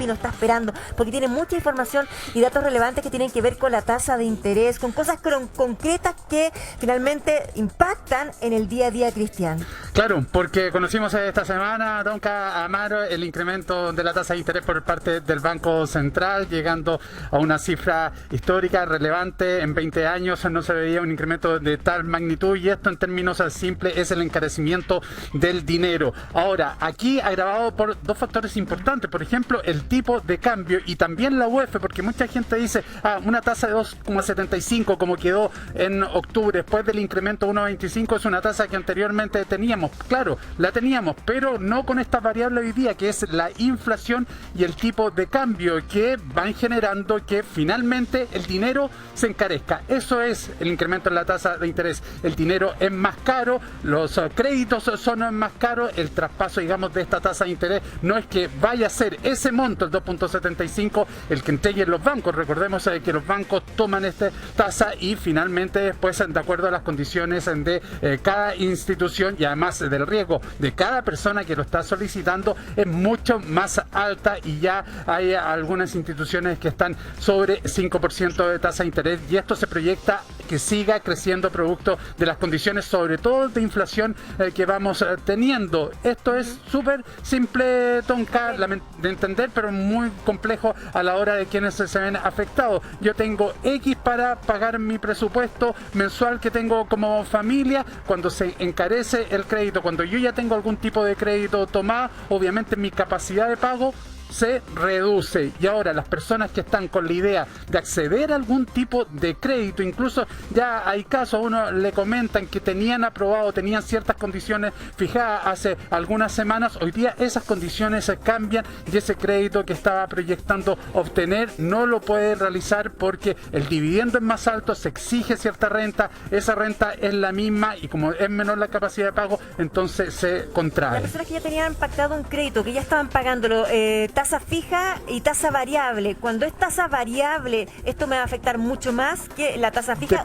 y lo está esperando, porque tiene mucha información y datos relevantes que tienen que ver con la tasa de interés, con cosas concretas que finalmente impactan en el día a día, Cristian. Claro, porque conocimos esta semana, don Amaro, el incremento de la tasa de interés por parte del Banco Central, llegando a una cifra histórica relevante. En 20 años no se veía un incremento de tal magnitud, y esto en términos simples es el encarecimiento del dinero. Ahora, aquí agravado por dos factores importantes, por ejemplo, el tipo de cambio y también la UEF, porque mucha gente dice, una tasa de 2,75 como quedó en octubre después del incremento 1,25 es una tasa que anteriormente teníamos. Claro, la teníamos, pero no con esta variable hoy día, que es la inflación y el tipo de cambio, que van generando que finalmente el dinero se encarezca. Eso es el incremento en la tasa de interés. El dinero es más caro, los créditos son más caros, el traspaso, digamos, de esta tasa de interés no es que vaya a ser ese monto, el 2,75, el que entreguen los bancos. Recordemos que los bancos toman esta tasa y finalmente después, de acuerdo a las condiciones de cada institución y además del riesgo de cada persona que lo está solicitando, es mucho más alta, y ya hay algunas instituciones que están sobre 5% de tasa de interés, y esto se proyecta que siga creciendo producto de las condiciones, sobre todo de inflación que vamos teniendo. Esto es súper simple, Tonka, de entender, pero muy complejo a la hora de quienes se ven afectados. Yo tengo X para pagar mi presupuesto mensual que tengo como familia. Cuando se encarece el crédito, cuando yo ya tengo algún tipo de crédito tomado, obviamente mi capacidad de pago se reduce, y ahora las personas que están con la idea de acceder a algún tipo de crédito, incluso ya hay casos, a uno le comentan que tenían aprobado, tenían ciertas condiciones fijadas hace algunas semanas, hoy día esas condiciones se cambian, y ese crédito que estaba proyectando obtener no lo puede realizar porque el dividendo es más alto, se exige cierta renta, esa renta es la misma, y como es menor la capacidad de pago, entonces se contrae. Las personas que ya tenían pactado un crédito, que ya estaban pagándolo, tasa fija y tasa variable. Cuando es tasa variable, esto me va a afectar mucho más que la tasa fija.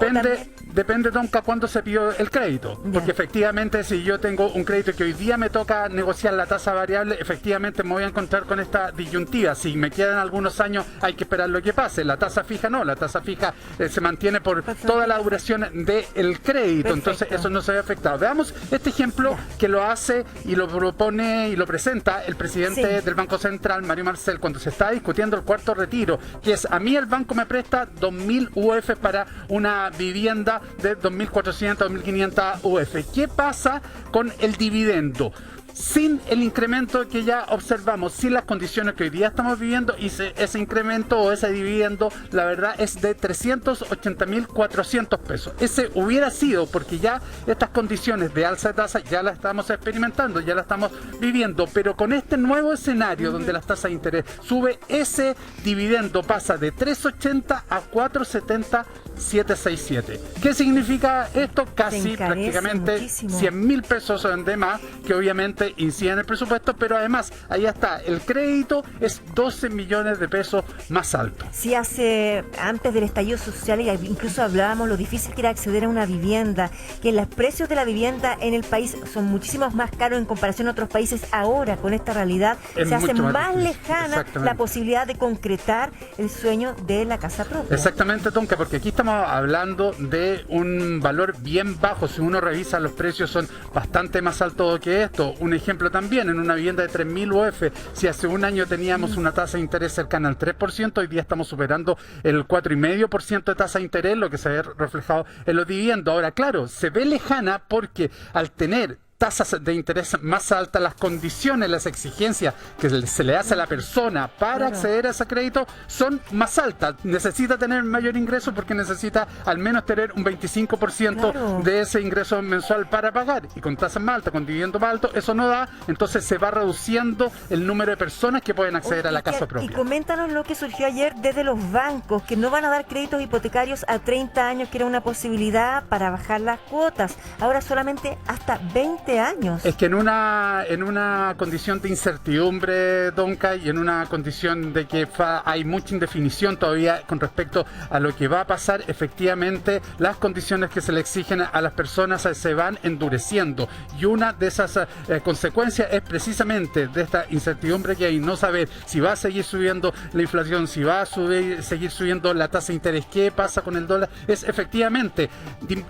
Depende, Tonka, cuándo se pidió el crédito. Ya. Porque efectivamente, si yo tengo un crédito que hoy día me toca negociar la tasa variable, efectivamente me voy a encontrar con esta disyuntiva. Si me quedan algunos años, hay que esperar lo que pase. La tasa fija no, la tasa fija se mantiene por toda la duración del crédito. Perfecto. Entonces eso no se ve afectado. Veamos este ejemplo que lo hace y lo propone y lo presenta el presidente del Banco Central, Mario Marcel, cuando se está discutiendo el cuarto retiro, que es: a mí el banco me presta 2.000 UF para una vivienda de 2.400, 2.500 UF. ¿Qué pasa con el dividendo? Sin el incremento que ya observamos, sin las condiciones que hoy día estamos viviendo, y ese incremento o ese dividendo, la verdad, es de 380.400 pesos. Ese hubiera sido, porque ya estas condiciones de alza de tasa ya las estamos experimentando, ya las estamos viviendo, pero con este nuevo escenario donde las tasas de interés sube, ese dividendo pasa de 380 a 470.767. ¿Qué significa esto? Casi prácticamente 100.000 pesos de más, que obviamente incide en el presupuesto, pero además ahí está, el crédito es 12 millones de pesos más alto. Sí, antes del estallido social, incluso hablábamos lo difícil que era acceder a una vivienda, que los precios de la vivienda en el país son muchísimo más caros en comparación a otros países. Ahora, con esta realidad, se hace más lejana la posibilidad de concretar el sueño de la casa propia. Exactamente, Tonka, porque aquí estamos hablando de un valor bien bajo. Si uno revisa, los precios son bastante más altos que esto. Un ejemplo también, en una vivienda de 3.000 UF, si hace un año teníamos una tasa de interés cercana al 3%, hoy día estamos superando el 4,5% de tasa de interés, lo que se ve reflejado en los dividendos. Ahora, claro, se ve lejana porque al tener tasas de interés más altas, las condiciones, las exigencias que se le hace a la persona para acceder a ese crédito son más altas. Necesita tener mayor ingreso porque necesita al menos tener un 25% de ese ingreso mensual para pagar, y con tasas más altas, con dividendo más alto, eso no da. Entonces se va reduciendo el número de personas que pueden acceder a la casa propia. Y coméntanos lo que surgió ayer desde los bancos, que no van a dar créditos hipotecarios a 30 años, que era una posibilidad para bajar las cuotas. Ahora solamente hasta 20 20 años. Es que en una condición de incertidumbre, Donca, y en una condición de que hay mucha indefinición todavía con respecto a lo que va a pasar, efectivamente las condiciones que se le exigen a las personas se van endureciendo. Y una de esas consecuencias es precisamente de esta incertidumbre que hay, no saber si va a seguir subiendo la inflación, si va a seguir subiendo la tasa de interés, qué pasa con el dólar. Es efectivamente,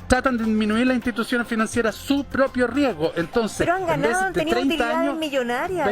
tratan de disminuir las instituciones financieras su propio riesgo. Entonces, pero han ganado, han tenido utilidades millonarias.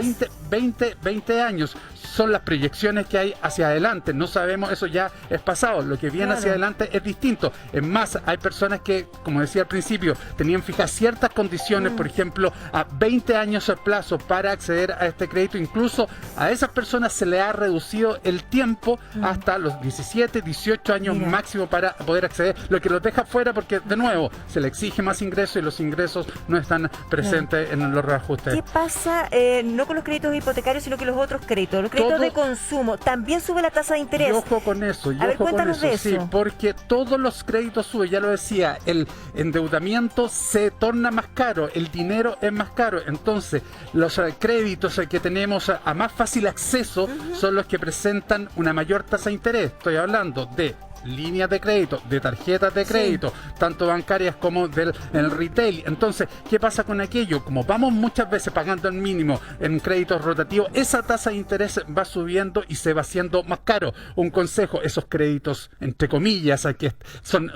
20 años son las proyecciones que hay hacia adelante. No sabemos, eso ya es pasado. Lo que viene hacia adelante es distinto. Es más, hay personas que, como decía al principio, tenían fijas ciertas condiciones, por ejemplo, a 20 años de plazo para acceder a este crédito. Incluso a esas personas se le ha reducido el tiempo hasta los 17, 18 años máximo para poder acceder, lo que los deja fuera porque, de nuevo, se le exige más ingresos y los ingresos no están presentes en los reajustes. ¿Qué pasa no con los créditos hipotecarios, sino que los otros créditos? Los créditos de consumo, también sube la tasa de interés. Y ojo con eso, Cuéntanos de eso. Sí, porque todos los créditos suben, ya lo decía, el endeudamiento se torna más caro, el dinero es más caro, entonces los créditos que tenemos a más fácil acceso son los que presentan una mayor tasa de interés. Estoy hablando de líneas de crédito, de tarjetas de crédito, tanto bancarias como del retail. Entonces, ¿qué pasa con aquello? Como vamos muchas veces pagando el mínimo en créditos rotativos, esa tasa de interés va subiendo y se va haciendo más caro. Un consejo, esos créditos, entre comillas, que son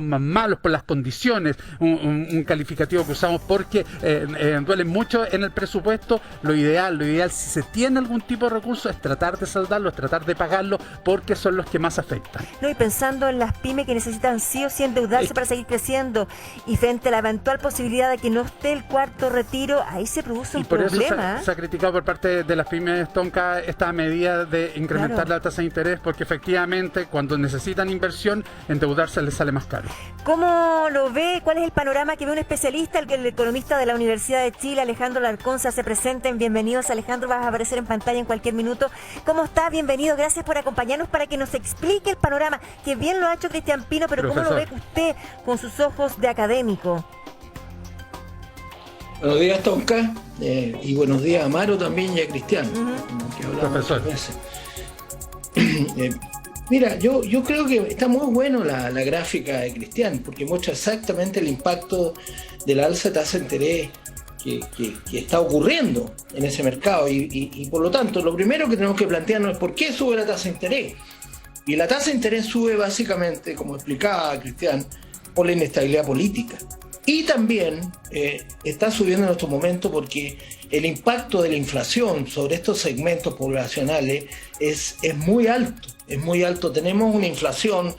más malos por las condiciones, un calificativo que usamos porque duelen mucho en el presupuesto. Lo ideal, si se tiene algún tipo de recurso, es tratar de saldarlo, es tratar de pagarlo, porque son los que más afectan. No, y pensando en las pymes que necesitan sí o sí endeudarse para seguir creciendo, y frente a la eventual posibilidad de que no esté el cuarto retiro, ahí se produce un problema. Y por eso se ha criticado por parte de las pymes, Tonka, esta medida de incrementar la tasa de interés, porque efectivamente cuando necesitan inversión, endeudarse les sale más caro. ¿Cómo lo ve? ¿Cuál es el panorama que ve un especialista? El economista de la Universidad de Chile, Alejandro Larcón, se hace presente. Bienvenidos, Alejandro, vas a aparecer en pantalla en cualquier minuto. ¿Cómo está? Bienvenido, gracias por acompañarnos para que nos explique el panorama, que bien lo ha hecho Cristian Pino, pero profesor, ¿cómo lo ve usted con sus ojos de académico? Buenos días, Tonka, y buenos días a Amaro también y a Cristian, que hablamos muchas veces. Mira, yo creo que está muy bueno la gráfica de Cristian, porque muestra exactamente el impacto de la alza de tasa de interés que está ocurriendo en ese mercado, y por lo tanto, lo primero que tenemos que plantearnos es por qué sube la tasa de interés. Y la tasa de interés sube básicamente, como explicaba Cristian, por la inestabilidad política. Y también está subiendo en estos momentos porque el impacto de la inflación sobre estos segmentos poblacionales es muy alto. Es muy alto. Tenemos una inflación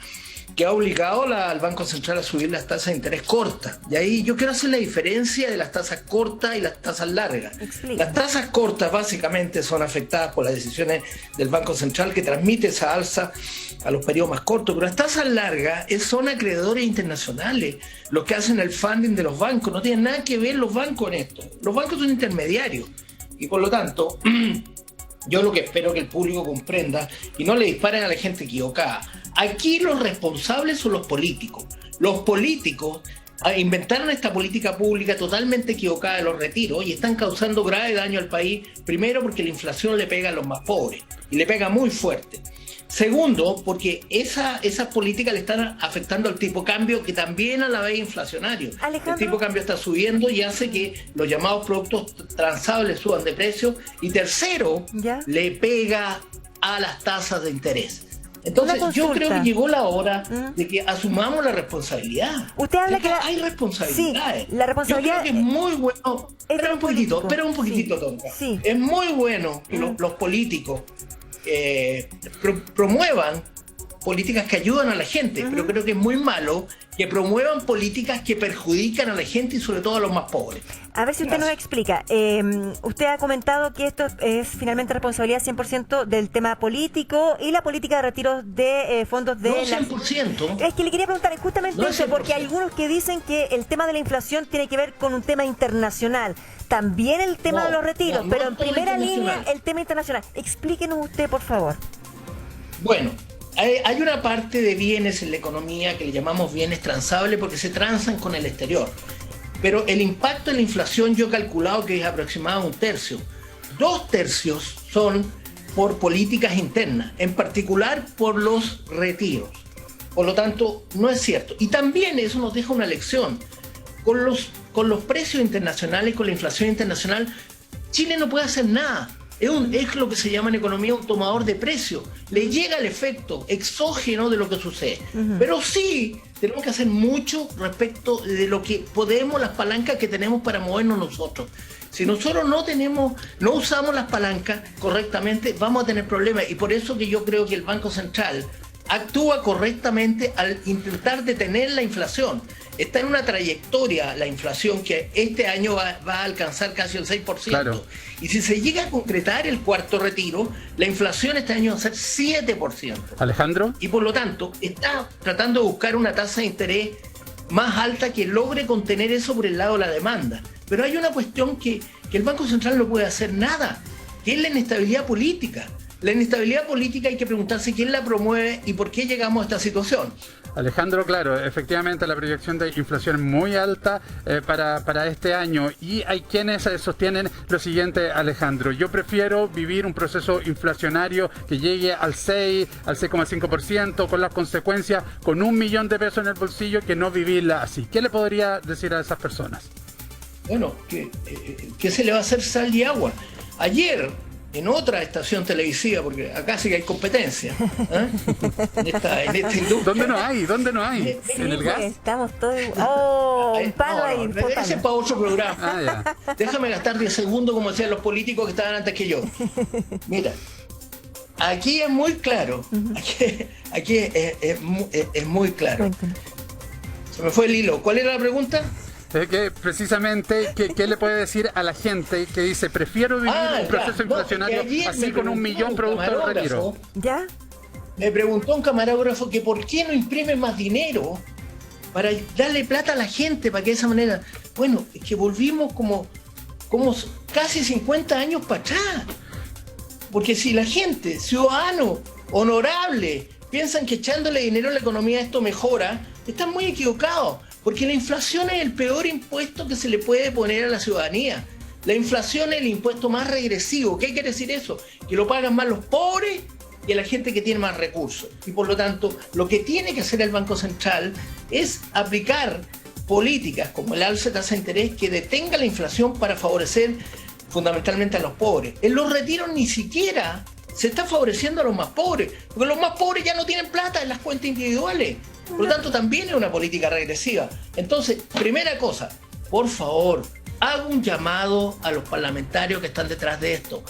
que ha obligado al Banco Central a subir las tasas de interés cortas. Y ahí yo quiero hacer la diferencia de las tasas cortas y las tasas largas. Explica. Las tasas cortas básicamente son afectadas por las decisiones del Banco Central, que transmite esa alza a los periodos más cortos, pero las tasas largas son acreedores internacionales los que hacen el funding de los bancos. No tienen nada que ver los bancos en esto. Los bancos son intermediarios y por lo tanto yo lo que espero que el público comprenda y no le disparen a la gente equivocada. Aquí los responsables son los políticos. Los políticos inventaron esta política pública totalmente equivocada de los retiros y están causando grave daño al país, primero porque la inflación le pega a los más pobres y le pega muy fuerte. Segundo, porque esas políticas le están afectando al tipo de cambio, que también a la vez es inflacionario. Alejandro, el tipo de cambio está subiendo y hace que los llamados productos transables suban de precio. Y tercero, le pega a las tasas de interés. Entonces yo creo que llegó la hora de que asumamos la responsabilidad. Usted habla que hay responsabilidades. Sí, la responsabilidad. Yo creo que es muy bueno. Espera un poquitito, Tonka. Sí. Es muy bueno que los políticos promuevan políticas que ayudan a la gente, pero creo que es muy malo que promuevan políticas que perjudican a la gente y sobre todo a los más pobres. A ver si usted nos explica. Usted ha comentado que esto es finalmente responsabilidad 100% del tema político y la política de retiros de fondos de... No 100%. Es que le quería preguntar justamente no eso, porque hay algunos que dicen que el tema de la inflación tiene que ver con un tema internacional. También el tema de los retiros, pero en primera línea el tema internacional. Explíquenos usted, por favor. Bueno, hay una parte de bienes en la economía que le llamamos bienes transables porque se transan con el exterior. pero el impacto en la inflación yo he calculado que es aproximadamente 1/3. 2/3 son por políticas internas, en particular por los retiros. Por lo tanto, no es cierto. Y también eso nos deja una lección. Con los precios internacionales, con la inflación internacional, Chile no puede hacer nada. Es lo que se llama en economía un tomador de precios. Le llega el efecto exógeno de lo que sucede. Pero sí tenemos que hacer mucho respecto de lo que podemos, las palancas que tenemos para movernos nosotros. Si nosotros no usamos las palancas correctamente, vamos a tener problemas. Y por eso que yo creo que el Banco Central actúa correctamente al intentar detener la inflación. Está en una trayectoria la inflación que este año va a alcanzar casi el 6%. Claro. Y si se llega a concretar el cuarto retiro, la inflación este año va a ser 7%. Alejandro. Y por lo tanto, está tratando de buscar una tasa de interés más alta que logre contener eso por el lado de la demanda. Pero hay una cuestión que el Banco Central no puede hacer nada, que es la inestabilidad política. La inestabilidad política hay que preguntarse quién la promueve y por qué llegamos a esta situación. Alejandro, claro, efectivamente la proyección de inflación es muy alta para este año y hay quienes sostienen lo siguiente, Alejandro: yo prefiero vivir un proceso inflacionario que llegue al 6,5% con las consecuencias, con 1 millón de pesos en el bolsillo, que no vivirla así. ¿Qué le podría decir a esas personas? Bueno, ¿qué se le va a hacer sal y agua? Ayer, en otra estación televisiva, porque acá sí que hay competencia, ¿eh? en esta industria. ¿Dónde no hay? Sí, ¿En el gas? Estamos todos... ¡Oh! Un palo ahí. Ese es para otro programa. Ya. Déjame gastar 10 segundos como decían los políticos que estaban antes que yo. Mira, aquí es muy claro. Aquí es muy claro. Se me fue el hilo. ¿Cuál era la pregunta? Que precisamente, ¿qué le puede decir a la gente que dice prefiero vivir un proceso inflacionario así con 1 millón producto del retiro? ¿Ya? Me preguntó un camarógrafo que por qué no imprime más dinero para darle plata a la gente, para que de esa manera... Bueno, es que volvimos como casi 50 años para atrás. Porque si la gente, ciudadano, honorable, piensan que echándole dinero a la economía esto mejora, están muy equivocados. Porque la inflación es el peor impuesto que se le puede poner a la ciudadanía. La inflación es el impuesto más regresivo. ¿Qué quiere decir eso? Que lo pagan más los pobres que la gente que tiene más recursos. Y por lo tanto, lo que tiene que hacer el Banco Central es aplicar políticas como el alza de tasa de interés que detenga la inflación para favorecer fundamentalmente a los pobres. En los retiros ni siquiera se está favoreciendo a los más pobres, porque los más pobres ya no tienen plata en las cuentas individuales. Por lo tanto, también es una política regresiva. Entonces, primera cosa, por favor, hago un llamado a los parlamentarios que están detrás de esto,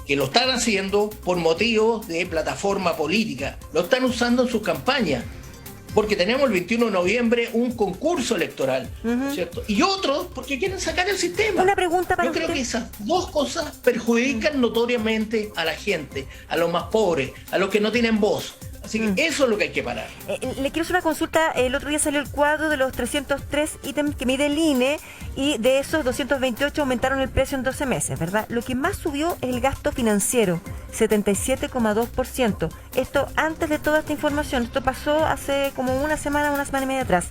que lo están haciendo por motivos de plataforma política, lo están usando en sus campañas, porque tenemos el 21 de noviembre un concurso electoral, ¿cierto? Y otros porque quieren sacar el sistema. Una pregunta para Yo creo usted. que esas dos cosas perjudican notoriamente a la gente, a los más pobres, a los que no tienen voz. Así que eso es lo que hay que parar. Le quiero hacer una consulta. El otro día salió el cuadro de los 303 ítems que mide el INE y de esos 228 aumentaron el precio en 12 meses, ¿verdad? Lo que más subió es el gasto financiero, 77,2%. Esto antes de toda esta información. Esto pasó hace como una semana y media atrás.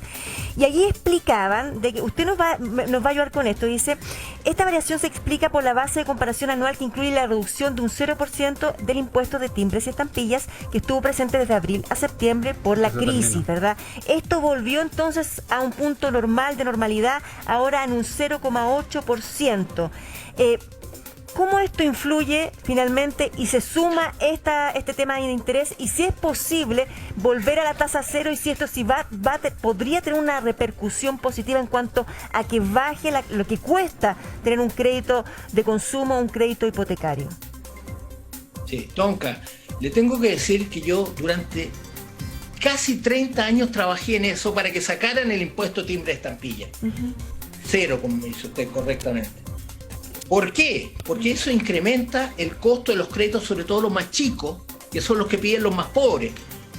Y allí explicaban, de que usted nos va a ayudar con esto, dice, esta variación se explica por la base de comparación anual que incluye la reducción de un 0% del impuesto de timbres y estampillas que estuvo presente desde abril a septiembre por la crisis, ¿verdad? Esto volvió entonces a un punto normal de normalidad, ahora en un 0,8%. ¿Cómo esto influye finalmente y se suma este tema de interés? Y si es posible volver a la tasa cero y si esto podría tener una repercusión positiva en cuanto a que baje lo que cuesta tener un crédito de consumo, un crédito hipotecario. Sí, Tonka, le tengo que decir que yo durante casi 30 años trabajé en eso para que sacaran el impuesto timbre de estampilla. Cero, como me dice usted correctamente. ¿Por qué? Porque eso incrementa el costo de los créditos, sobre todo los más chicos, que son los que piden los más pobres,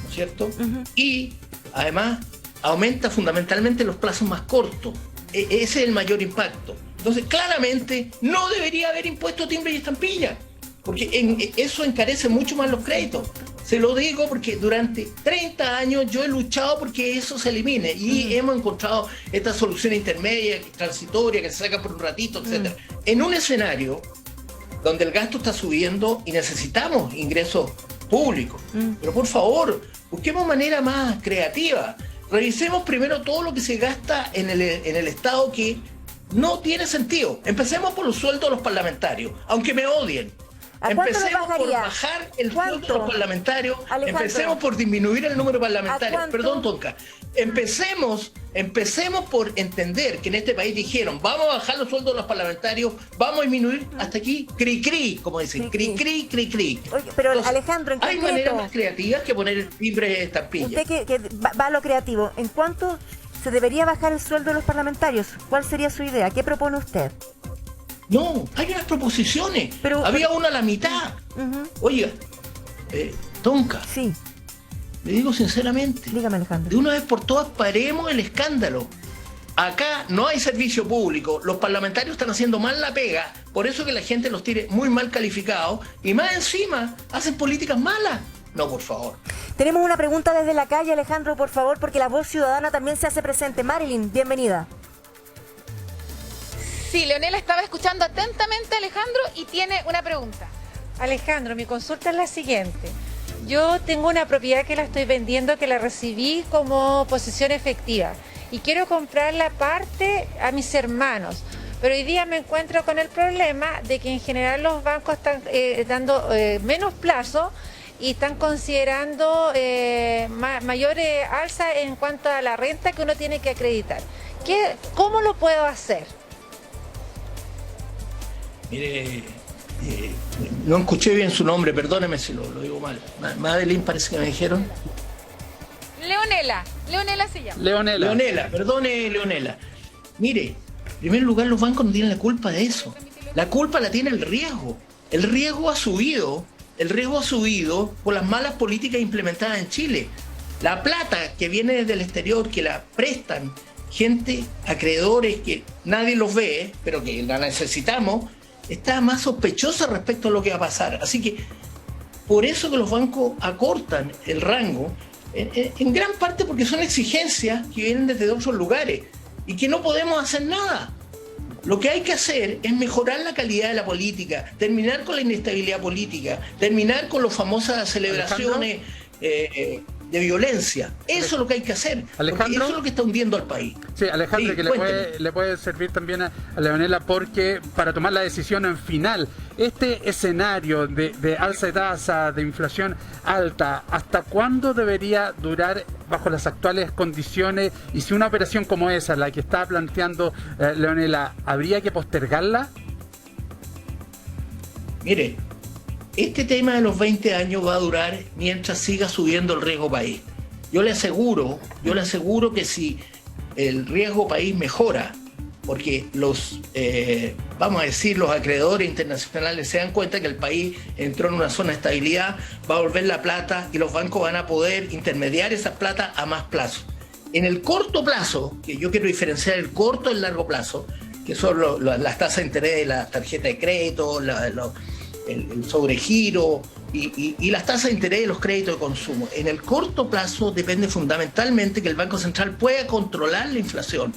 ¿no es cierto? Y además aumenta fundamentalmente los plazos más cortos. Ese es el mayor impacto. Entonces, claramente no debería haber impuesto timbre y estampilla, porque eso encarece mucho más los créditos. Se lo digo porque durante 30 años yo he luchado porque eso se elimine y hemos encontrado esta solución intermedia, transitoria, que se saca por un ratito, etcétera. En un escenario donde el gasto está subiendo y necesitamos ingresos públicos. Pero por favor, busquemos manera más creativa. Revisemos primero todo lo que se gasta en el Estado que no tiene sentido. Empecemos por los sueldos de los parlamentarios, aunque me odien. Empecemos por bajar el sueldo de los parlamentarios. Alejandro. Empecemos por disminuir el número de parlamentarios. Perdón, Tonka. Empecemos por entender que en este país dijeron, vamos a bajar los sueldos de los parlamentarios, vamos a disminuir hasta aquí, cri-cri, como dicen, cri-cri, cri-cri. Pero Alejandro, en hay concreto, maneras más creativas que poner fibres estampillas. Usted que va a lo creativo, ¿en cuánto se debería bajar el sueldo de los parlamentarios? ¿Cuál sería su idea? ¿Qué propone usted? No, hay unas proposiciones. Había una a la mitad. Oiga, Tonka, sí, le digo sinceramente, dígame, Alejandro. de una vez por todas paremos el escándalo. Acá no hay servicio público, los parlamentarios están haciendo mal la pega, por eso que la gente los tiene muy mal calificados y más encima hacen políticas malas. No, por favor. Tenemos una pregunta desde la calle, Alejandro, por favor, porque la voz ciudadana también se hace presente. Marilyn, bienvenida. Sí, Leonela estaba escuchando atentamente a Alejandro y tiene una pregunta. Alejandro, mi consulta es la siguiente. Yo tengo una propiedad que la estoy vendiendo, que la recibí como posesión efectiva y quiero comprar la parte a mis hermanos. Pero hoy día me encuentro con el problema de que en general los bancos están dando menos plazo y están considerando mayor alza en cuanto a la renta que uno tiene que acreditar. ¿Cómo lo puedo hacer? Mire, no escuché bien su nombre, perdóneme si lo digo mal. Madeline parece que me dijeron. Leonela se llama. Leonela, perdone Leonela. Mire, en primer lugar los bancos no tienen la culpa de eso. La culpa la tiene el riesgo. El riesgo ha subido por las malas políticas implementadas en Chile. La plata que viene desde el exterior, que la prestan gente, acreedores que nadie los ve, pero que la necesitamos, está más sospechosa respecto a lo que va a pasar. Así que por eso que los bancos acortan el rango, en gran parte porque son exigencias que vienen desde otros lugares y que no podemos hacer nada. Lo que hay que hacer es mejorar la calidad de la política, terminar con la inestabilidad política, terminar con las famosas celebraciones de violencia. Eso es lo que hay que hacer. Alejandro, eso es lo que está hundiendo al país. Sí, Alejandro, sí, que le puede servir también a Leonela, porque para tomar la decisión en final, este escenario de alza de tasa, de inflación alta, ¿hasta cuándo debería durar bajo las actuales condiciones? Y si una operación como esa, la que está planteando Leonela, ¿habría que postergarla? Mire, este tema de los 20 años va a durar mientras siga subiendo el riesgo país. Yo le aseguro que si el riesgo país mejora, porque los acreedores internacionales se dan cuenta que el país entró en una zona de estabilidad, va a volver la plata y los bancos van a poder intermediar esa plata a más plazo. En el corto plazo, que yo quiero diferenciar el corto y el largo plazo, que son las tasas de interés de la tarjeta de crédito, el sobregiro y las tasas de interés de los créditos de consumo. En el corto plazo depende fundamentalmente que el Banco Central pueda controlar la inflación.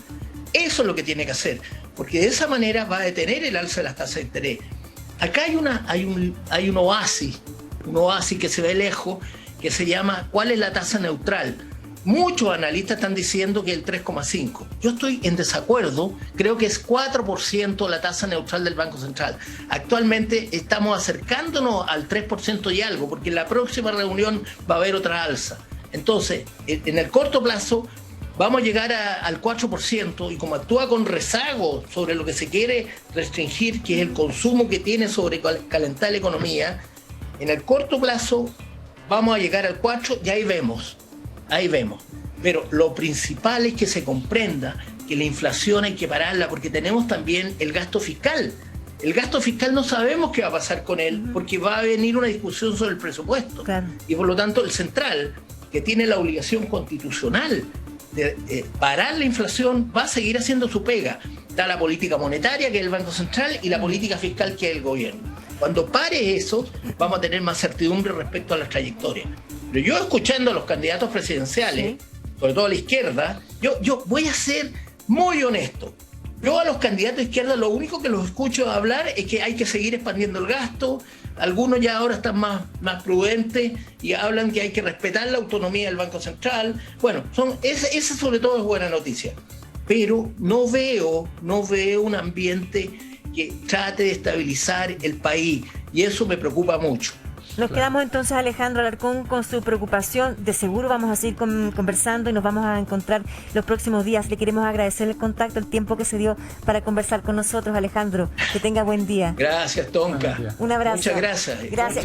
Eso es lo que tiene que hacer, porque de esa manera va a detener el alza de las tasas de interés. Acá hay un oasis que se ve lejos, que se llama ¿cuál es la tasa neutral? Muchos analistas están diciendo que el 3,5. Yo estoy en desacuerdo, creo que es 4% la tasa neutral del Banco Central. Actualmente estamos acercándonos al 3% y algo, porque en la próxima reunión va a haber otra alza. Entonces, en el corto plazo vamos a llegar al 4% y como actúa con rezago sobre lo que se quiere restringir, que es el consumo que tiene sobre calentar la economía, en el corto plazo vamos a llegar al 4% y ahí vemos. Pero lo principal es que se comprenda que la inflación hay que pararla, porque tenemos también el gasto fiscal. El gasto fiscal no sabemos qué va a pasar con él, porque va a venir una discusión sobre el presupuesto. Claro. Y por lo tanto el central, que tiene la obligación constitucional de parar la inflación, va a seguir haciendo su pega. Está la política monetaria, que es el Banco Central, y la política fiscal, que es el gobierno. Cuando pare eso, vamos a tener más certidumbre respecto a las trayectorias. Pero yo escuchando a los candidatos presidenciales, sobre todo a la izquierda, yo voy a ser muy honesto. Yo a los candidatos de izquierda lo único que los escucho hablar es que hay que seguir expandiendo el gasto. Algunos ya ahora están más prudentes y hablan que hay que respetar la autonomía del Banco Central. Bueno, esa sobre todo es buena noticia. Pero no veo un ambiente que trate de estabilizar el país y eso me preocupa mucho. Nos quedamos entonces, Alejandro Alarcón, con su preocupación. De seguro vamos a seguir conversando y nos vamos a encontrar los próximos días. Le queremos agradecer el contacto, el tiempo que se dio para conversar con nosotros, Alejandro. Que tenga buen día. Gracias, Tonka. Un abrazo. Muchas gracias. Gracias.